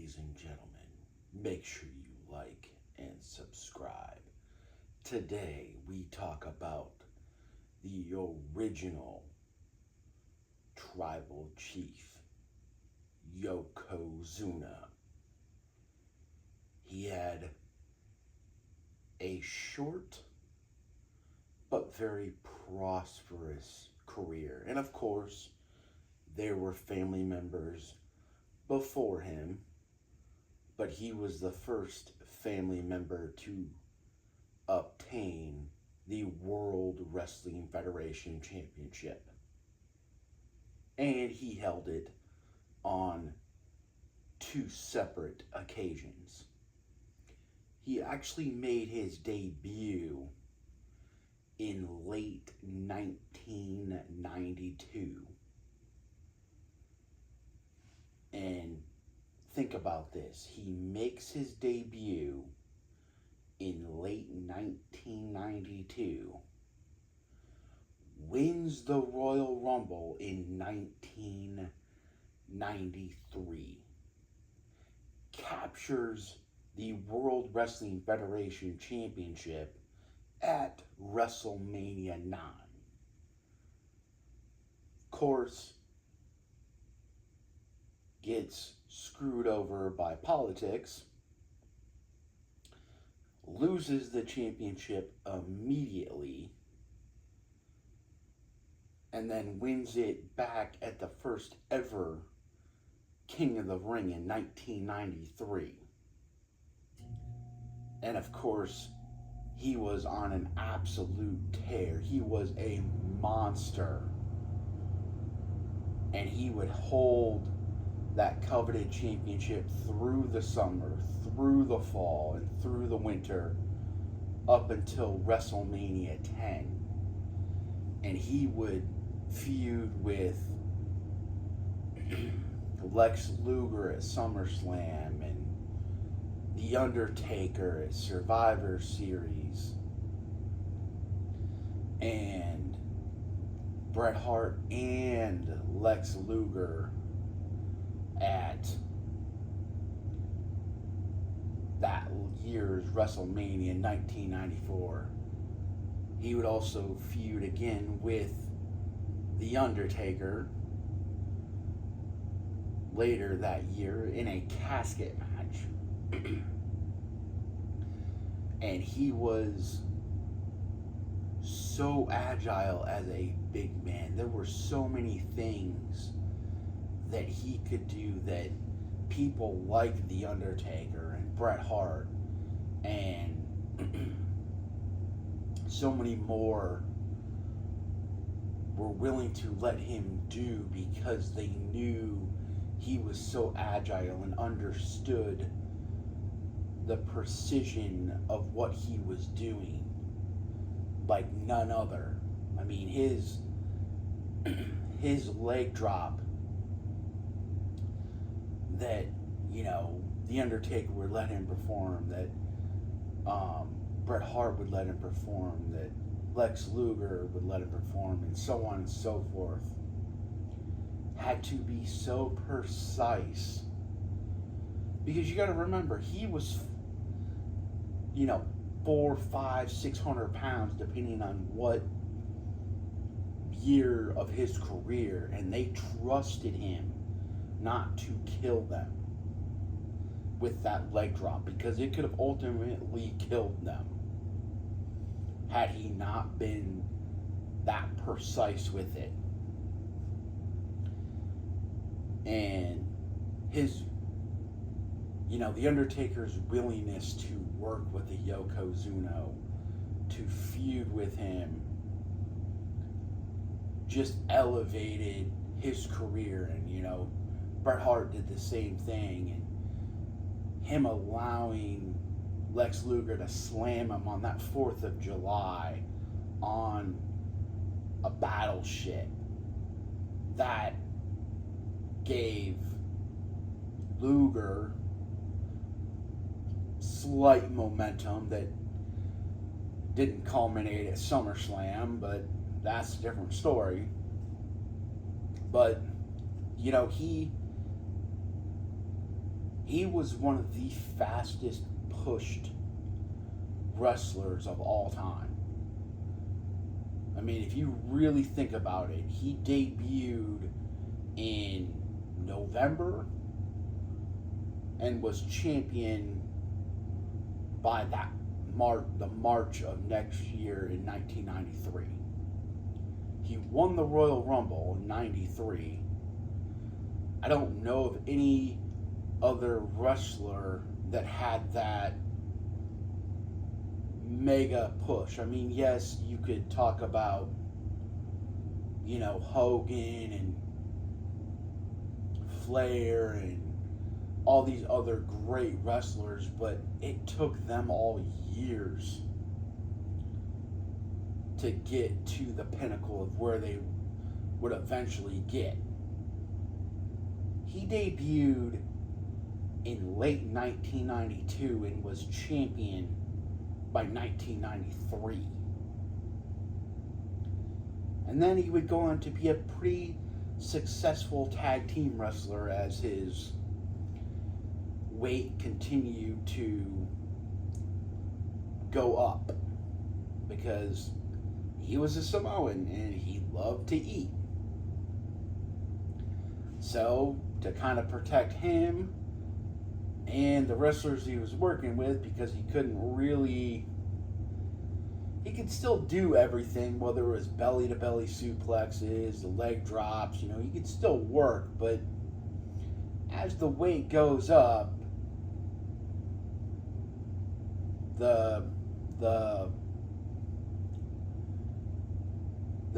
Ladies and gentlemen, make sure you like and subscribe. Today we talk about the original tribal chief, Yokozuna. He had a short but very prosperous career. And of course, there were family members before him, but he was the first family member to obtain the World Wrestling Federation Championship. And he held it on two separate occasions. He actually made his debut in late 1992. And think about this. He makes his debut in late 1992, wins the Royal Rumble in 1993, captures the World Wrestling Federation Championship at WrestleMania 9. Of course, gets screwed over by politics, loses the championship immediately, and then wins it back at the first ever King of the Ring in 1993. And of course, he was on an absolute tear. He was a monster. And he would hold that coveted championship through the summer, through the fall, and through the winter, up until WrestleMania 10. And he would feud with Lex Luger at SummerSlam and The Undertaker at Survivor Series and Bret Hart and Lex Luger at that year's WrestleMania in 1994. He would also feud again with The Undertaker later that year in a casket match. And he was so agile as a big man. There were so many things that he could do that people like The Undertaker and Bret Hart and so many more were willing to let him do because they knew he was so agile and understood the precision of what he was doing like none other. I mean, his leg drop that, The Undertaker would let him perform, that Bret Hart would let him perform, that Lex Luger would let him perform, and so on and so forth, had to be so precise. Because you got to remember, he was, 4, 5, 600 pounds, depending on what year of his career, and they trusted him not to kill them with that leg drop, because it could have ultimately killed them had he not been that precise with it. And his, The Undertaker's willingness to work with the Yokozuna, to feud with him, just elevated his career. And, Bret Hart did the same thing, and him allowing Lex Luger to slam him on that 4th of July on a battleship, that gave Luger slight momentum that didn't culminate at SummerSlam, but that's a different story. But, he He was one of the fastest pushed wrestlers of all time. I mean, if you really think about it, he debuted in November and was champion by the March of next year in 1993. He won the Royal Rumble in 93. I don't know of any other wrestler that had that mega push. I mean, yes, you could talk about, Hogan and Flair and all these other great wrestlers, but it took them all years to get to the pinnacle of where they would eventually get. He debuted in late 1992 and was champion by 1993. And then he would go on to be a pretty successful tag team wrestler as his weight continued to go up, because he was a Samoan and he loved to eat. So, to kind of protect him and the wrestlers he was working with, because he could still do everything, whether it was belly-to-belly suplexes, the leg drops, he could still work, but as the weight goes up, the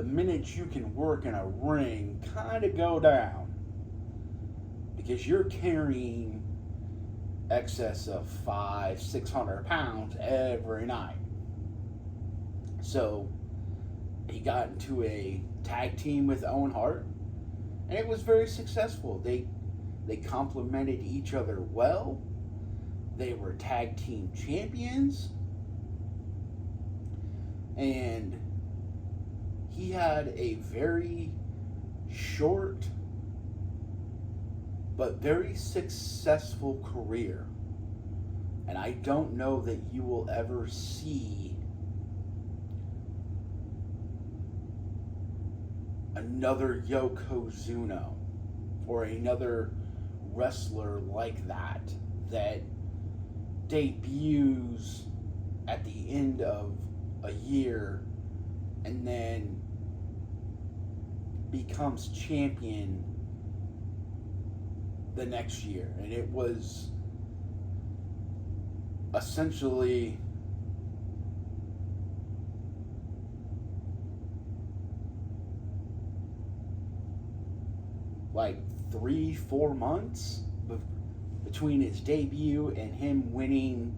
minutes you can work in a ring kind of go down, because you're carrying excess of 500-600 pounds every night. So he got into a tag team with Owen Hart, and it was very successful. They complemented each other well. They were tag team champions, and he had a very short but very successful career. And I don't know that you will ever see another Yokozuna or another wrestler like that debuts at the end of a year and then becomes champion the next year. And it was essentially like 3-4 months between his debut and him winning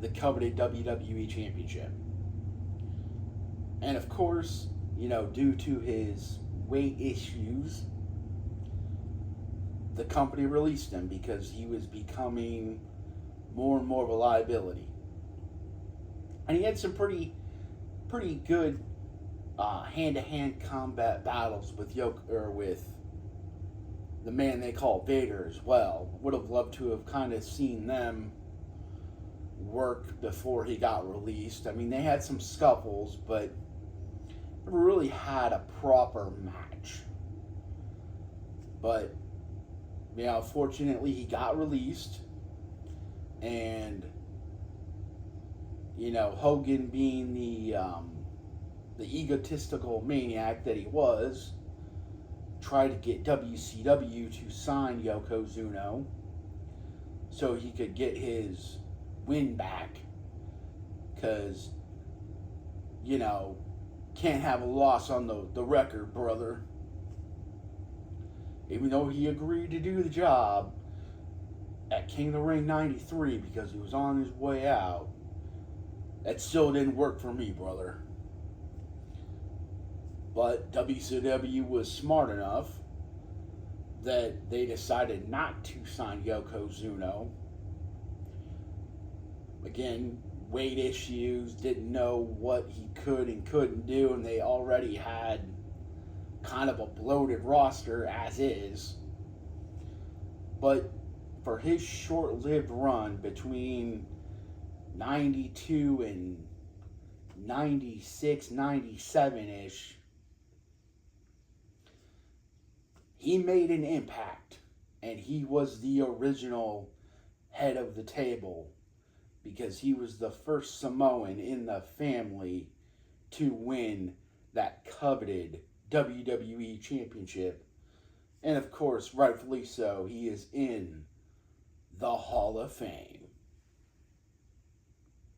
the coveted WWE Championship. And of course, due to his weight issues, the company released him because he was becoming more and more of a liability. And he had some pretty good hand-to-hand combat battles with with the man they call Vader as well. Would have loved to have kind of seen them work before he got released. I mean, they had some scuffles, but never really had a proper match. But fortunately, he got released, and Hogan, being the egotistical maniac that he was, tried to get WCW to sign Yokozuna so he could get his win back, because can't have a loss on the record, brother. Even though he agreed to do the job at King of the Ring 93 because he was on his way out, that still didn't work for me, brother. But WCW was smart enough that they decided not to sign Yokozuna. Again, weight issues, didn't know what he could and couldn't do, and they already had kind of a bloated roster as is. But for his short-lived run between 92 and 96, 97-ish, he made an impact, and he was the original head of the table because he was the first Samoan in the family to win that coveted WWE Championship. And of course, rightfully so, he is in the Hall of Fame.